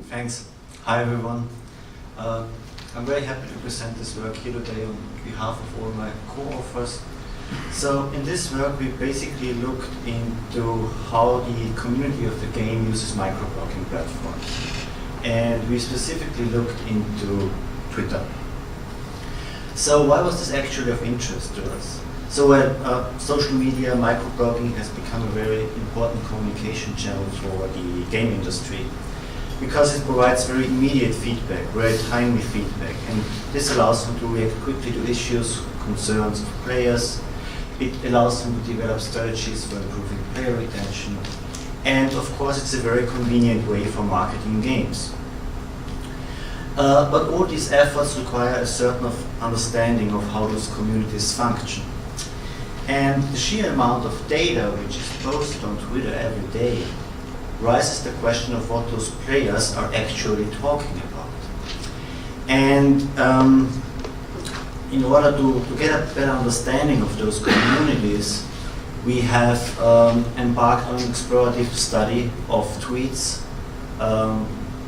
Thanks. Hi everyone. I'm very happy to present this work here today on behalf of all my co-authors. So in this work we basically looked into how the community of the game uses microblogging platforms. And we specifically looked into Twitter. So why was this actually of interest to us? So social media, microblogging has become a very important communication channel for the game industry, because it provides very immediate feedback, very timely feedback, and this allows them to react quickly to issues, concerns of players. It allows them to develop strategies for improving player retention, and of course it's a very convenient way for marketing games. But all these efforts require a certain understanding of how those communities function. And the sheer amount of data which is posted on Twitter every day raises the question of what those players are actually talking about. And in order to get a better understanding of those communities, we have embarked on an explorative study of tweets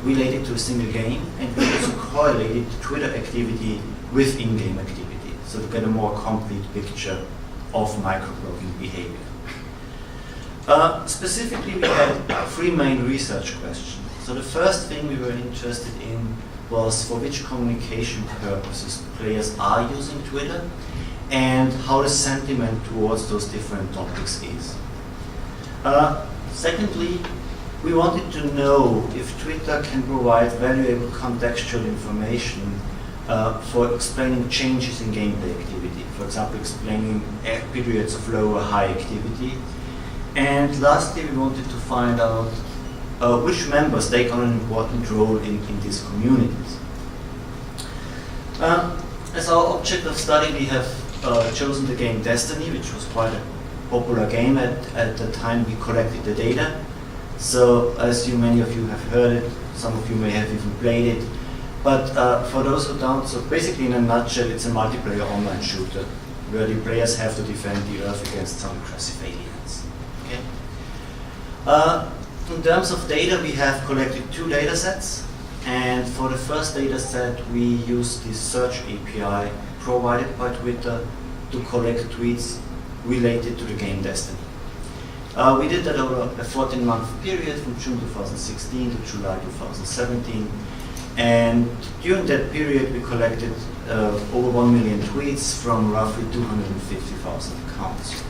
related to a single game, and we also correlated Twitter activity with in-game activity, so to get a more complete picture of microblogging behavior. Specifically, we had three main research questions. So the first thing we were interested in was for which communication purposes players are using Twitter and how the sentiment towards those different topics is. Secondly, we wanted to know if Twitter can provide valuable contextual information for explaining changes in gameplay activity, for example, explaining periods of low or high activity. And lastly, we wanted to find out which members take on an important role in these communities. As our object of study, we have chosen the game Destiny, which was quite a popular game at the time we collected the data. So, as many of you have heard it, some of you may have even played it. But for those who don't, so basically in a nutshell, it's a multiplayer online shooter where the players have to defend the Earth against some aggressive aliens. In terms of data, we have collected two data sets, and for the first data set we used the search API provided by Twitter to collect tweets related to the game Destiny. We did that over a 14-month period from June 2016 to July 2017, and during that period we collected over 1 million tweets from roughly 250,000 accounts.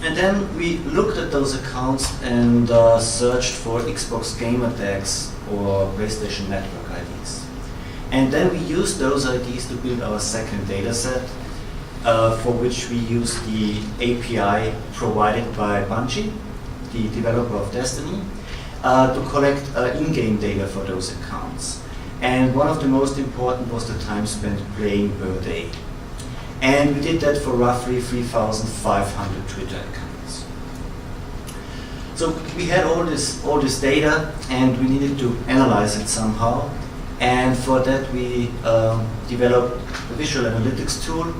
And then we looked at those accounts and searched for Xbox gamer tags or PlayStation Network IDs. And then we used those IDs to build our second data set, for which we used the API provided by Bungie, the developer of Destiny, to collect in-game data for those accounts. And one of the most important was the time spent playing per day. And we did that for roughly 3,500 Twitter accounts. So we had all this data, and we needed to analyze it somehow. And for that we developed a visual analytics tool,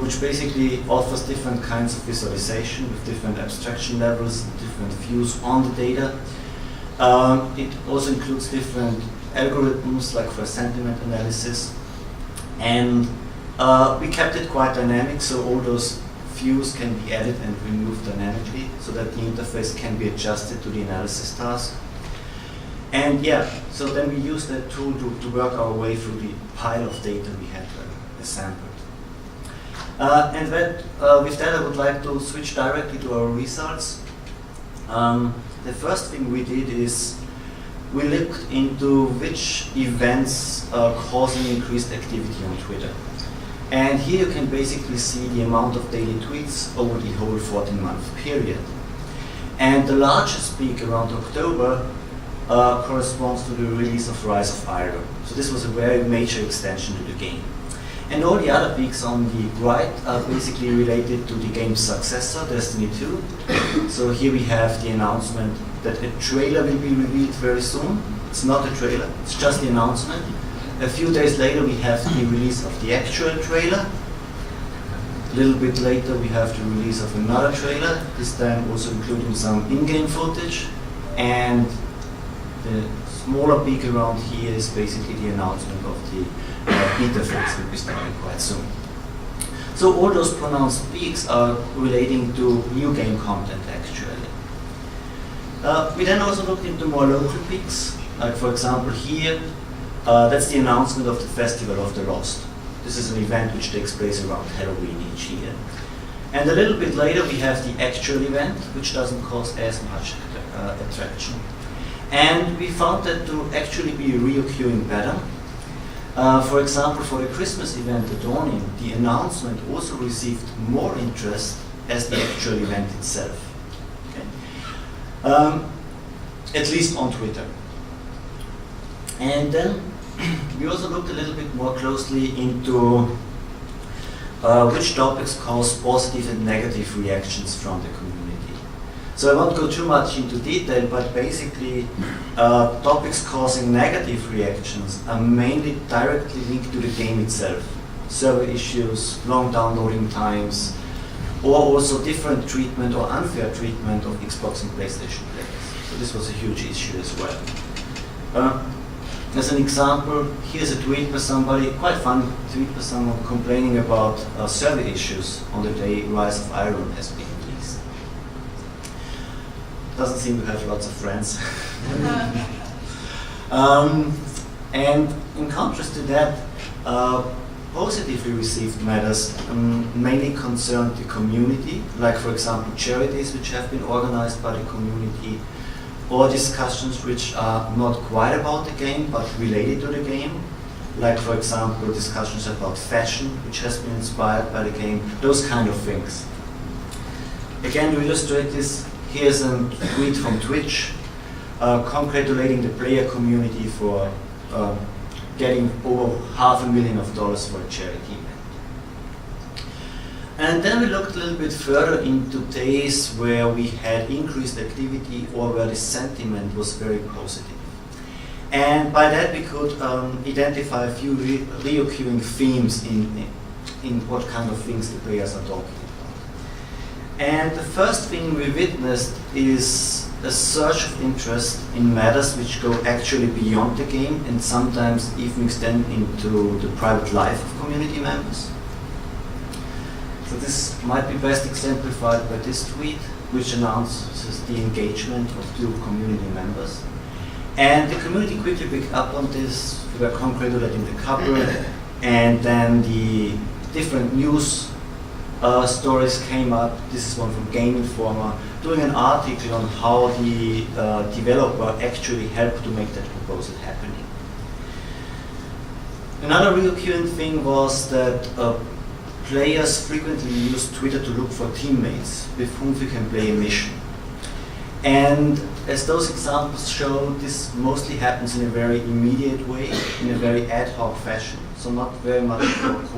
which basically offers different kinds of visualization with different abstraction levels, different views on the data. It also includes different algorithms, like for sentiment analysis, and we kept it quite dynamic, so all those views can be added and removed dynamically, so that the interface can be adjusted to the analysis task. And yeah, so then we used that tool to work our way through the pile of data we had assembled. And with that I would like to switch directly to our results. The first thing we did is we looked into which events are causing increased activity on Twitter. And here you can basically see the amount of daily tweets over the whole 14-month period. And the largest peak around October corresponds to the release of Rise of Iron. So this was a very major extension to the game. And all the other peaks on the right are basically related to the game's successor, Destiny 2. So here we have the announcement that a trailer will be revealed very soon. It's not a trailer, it's just the announcement. A few days later we have the release of the actual trailer. A little bit later we have the release of another trailer, this time also including some in-game footage. And The smaller peak around here is basically the announcement of the beta phase will be starting quite soon. So all those pronounced peaks are relating to new game content actually. We then also looked into more local peaks, like for example here, that's the announcement of the Festival of the Lost. This is an event which takes place around Halloween each year. And a little bit later we have the actual event, which doesn't cause as much attraction. And we found that to actually be reoccurring better. For example, for the Christmas event, the Dawning, the announcement also received more interest as the actual event itself. Okay. At least on Twitter. And then we also looked a little bit more closely into which topics cause positive and negative reactions from the community. So I won't go too much into detail, but basically topics causing negative reactions are mainly directly linked to the game itself. Server issues, long downloading times, or also different treatment or unfair treatment of Xbox and PlayStation players. So this was a huge issue as well. As an example, here's a tweet by somebody, quite fun tweet by someone complaining about server issues on the day Rise of Iron has been released. Doesn't seem to have lots of friends. And in contrast to that, positively received matters mainly concern the community, like for example charities which have been organized by the community, or discussions which are not quite about the game but related to the game, like for example discussions about fashion which has been inspired by the game, those kind of things. Again, to illustrate this, here's a tweet from Twitch congratulating the player community for getting over $500,000 for a charity event. And then we looked a little bit further into days where we had increased activity or where the sentiment was very positive. And by that we could identify a few reoccurring themes in what kind of things the players are talking about. And the first thing we witnessed is a surge of interest in matters which go actually beyond the game and sometimes even extend into the private life of community members. So this might be best exemplified by this tweet, which announces the engagement of 2 community members. And the community quickly picked up on this. We were congratulating the couple, and then the different news stories came up. This is one from Game Informer, doing an article on how the developer actually helped to make that proposal happening. Another recurring thing was that players frequently use Twitter to look for teammates with whom we can play a mission. And as those examples show, this mostly happens in a very immediate way, in a very ad hoc fashion, so not very much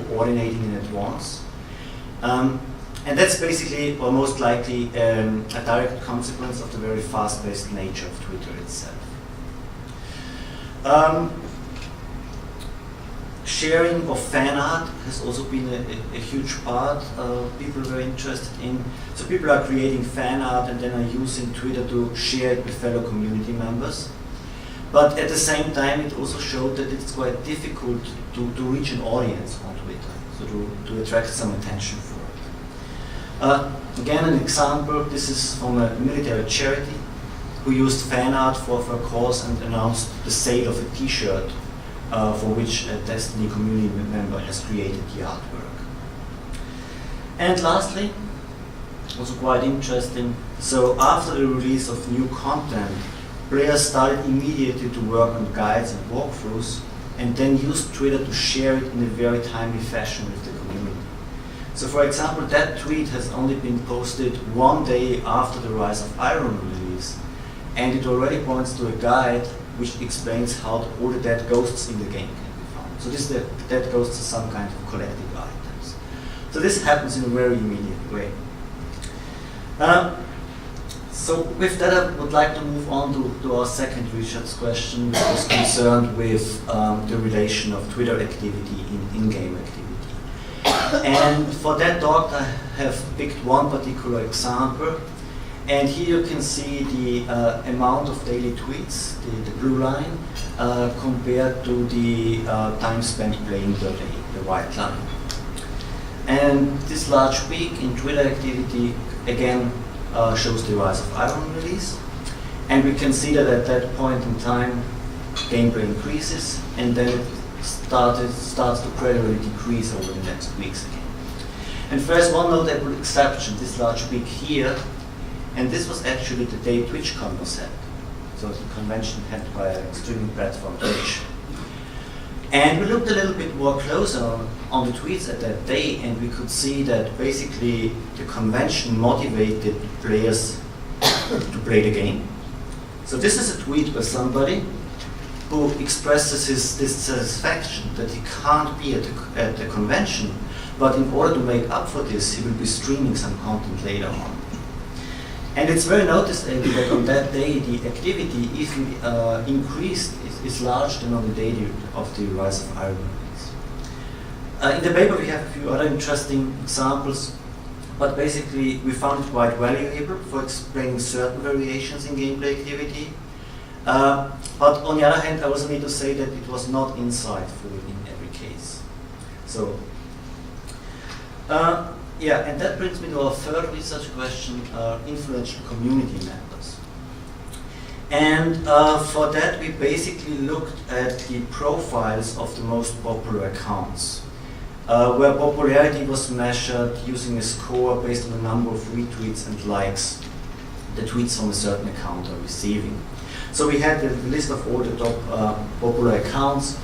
coordinating in advance. And that's basically, or most likely, a direct consequence of the very fast-paced nature of Twitter itself. Sharing of fan art has also been a huge part people were interested in. So people are creating fan art and then are using Twitter to share it with fellow community members. But at the same time, it also showed that it's quite difficult to reach an audience on Twitter, so to attract some attention for it. Again, an example, this is from a military charity who used fan art for a cause and announced the sale of a t-shirt for which a Destiny community member has created the artwork. And lastly, also quite interesting, so after the release of new content, players started immediately to work on guides and walkthroughs and then used Twitter to share it in a very timely fashion with the community. So for example, that tweet has only been posted 1 day after the Rise of Iron release, and it already points to a guide which explains how all the dead ghosts in the game can be found. So this, the dead ghosts are some kind of collected items. So this happens in a very immediate way. So with that, I would like to move on to our second research question, which is concerned with the relation of Twitter activity in-game activity. And for that talk, I have picked one particular example, And here you can see the amount of daily tweets, the blue line, compared to the time spent playing per day, the white line. And this large peak in Twitter activity again shows the rise of Iron release. And we can see that at that point in time, gameplay increases, and then it starts to gradually decrease over the next weeks again. And first, one notable exception, this large peak here, and this was actually the day TwitchCon was held. So the convention held by a streaming platform, Twitch. And we looked a little bit more closer on the tweets at that day, and we could see that basically the convention motivated players to play the game. So this is a tweet by somebody who expresses his dissatisfaction that he can't be at the convention, but in order to make up for this, he will be streaming some content later on. And it's very noticeable that on that day, the activity even increased, is larger than on the day of the rise of Iron release. In the paper, we have a few other interesting examples, but basically, we found it quite valuable for explaining certain variations in gameplay activity. But on the other hand, I also need to say that it was not insightful in every case. So, yeah, and that brings me to our third research question, influential community members. And for that, we basically looked at the profiles of the most popular accounts, where popularity was measured using a score based on the number of retweets and likes the tweets from a certain account are receiving. So we had the list of all the top popular accounts,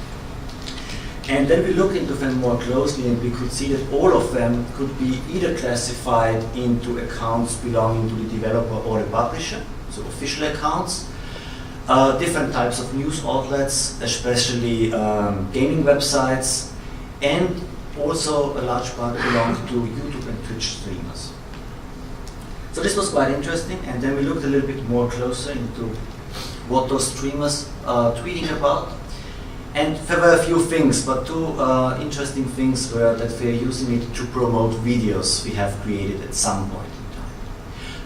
and then we looked into them more closely, and we could see that all of them could be either classified into accounts belonging to the developer or the publisher, so official accounts, different types of news outlets, especially gaming websites, and also a large part belonged to YouTube and Twitch streamers. So this was quite interesting, and then we looked a little bit more closer into what those streamers are tweeting about. And there were a few things, but two interesting things were that we are using it to promote videos we have created at some point in time.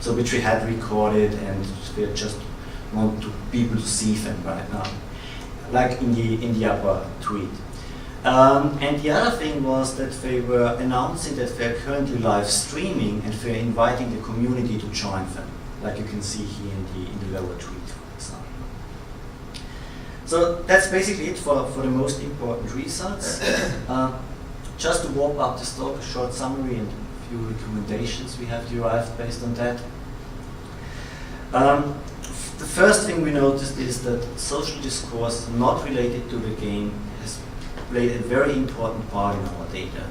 So which we had recorded, and we just want people to see them right now, like in the upper tweet. And the other thing was that they were announcing that they are currently live streaming, and they are inviting the community to join them, like you can see here in the lower tweet. So that's basically it for the most important results. Just to warm up the talk, a short summary and a few recommendations we have derived based on that. The first thing we noticed is that social discourse not related to the game has played a very important part in our data.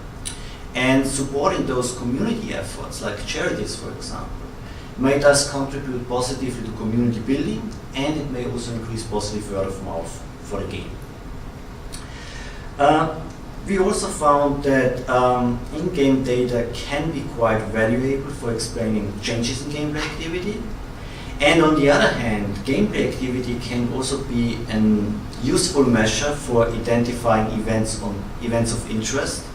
And supporting those community efforts, like charities for example, may thus contribute positively to community building, and it may also increase positive word of mouth for the game. We also found that in-game data can be quite valuable for explaining changes in gameplay activity. And on the other hand, gameplay activity can also be a useful measure for identifying events of interest,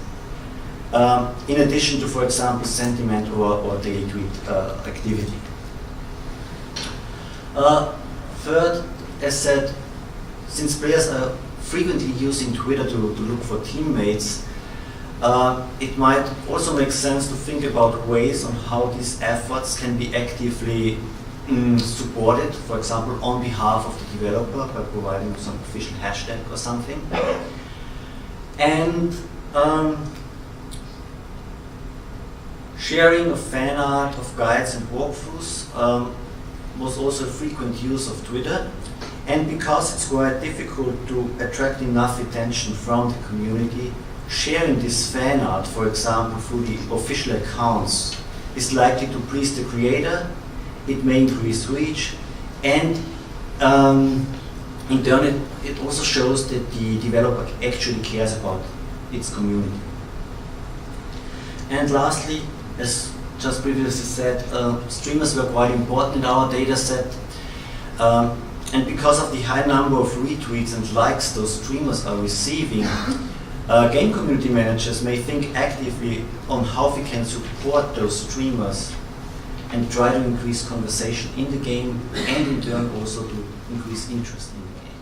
in addition to, for example, sentiment or daily tweet activity. Third, as said, since players are frequently using Twitter to look for teammates, it might also make sense to think about ways on how these efforts can be actively supported, for example, on behalf of the developer by providing some official hashtag or something. And sharing of fan art, of guides and walkthroughs was also a frequent use of Twitter. And because it's quite difficult to attract enough attention from the community, sharing this fan art, for example, through the official accounts, is likely to please the creator, it may increase reach, and in turn it also shows that the developer actually cares about its community. And lastly, as just previously said, streamers were quite important in our data set. And because of the high number of retweets and likes those streamers are receiving, game community managers may think actively on how we can support those streamers and try to increase conversation in the game and in turn also to increase interest in the game.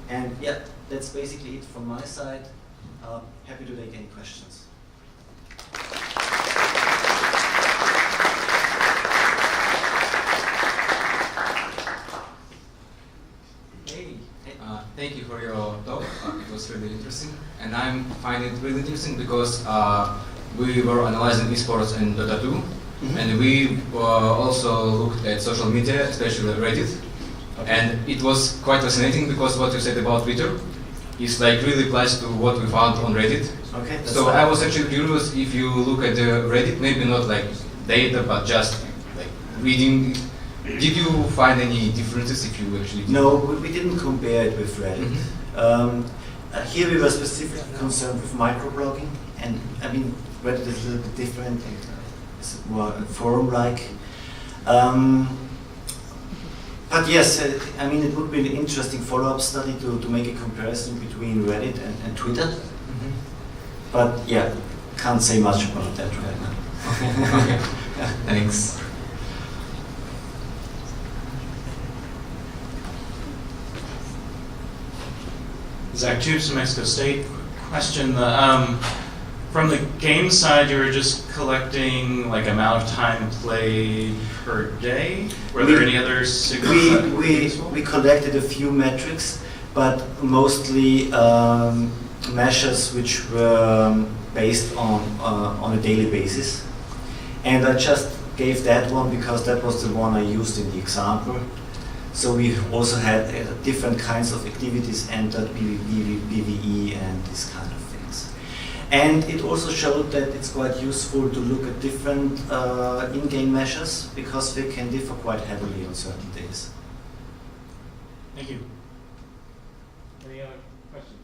And yeah, that's basically it from my side. Happy to take any questions. Thank you for your talk. It was really interesting, and I find it really interesting because we were analyzing esports and Dota 2, and we also looked at social media, especially Reddit, and it was quite fascinating because what you said about Twitter is like really applies to what we found on Reddit. Okay. So I was actually curious if you look at the Reddit, maybe not like data, but just like reading. Did you find any differences if you actually did? No, we didn't compare it with Reddit. Here we were specifically concerned with microblogging, and I mean Reddit is a little bit different and it's more forum-like. But yes, I mean it would be an interesting follow-up study to make a comparison between Reddit and Twitter. But yeah, can't say much about that right now. Okay. Thanks. Zach Tubes from Mexico State. Question: from the game side, you were just collecting like amount of time played per day. Were there any other signals? We collected a few metrics, but mostly measures which were based on a daily basis. And I just gave that one because that was the one I used in the example. So we also had different kinds of activities entered, PvE and these kind of things. And it also showed that it's quite useful to look at different in-game measures because they can differ quite heavily on certain days. Thank you. Any other questions?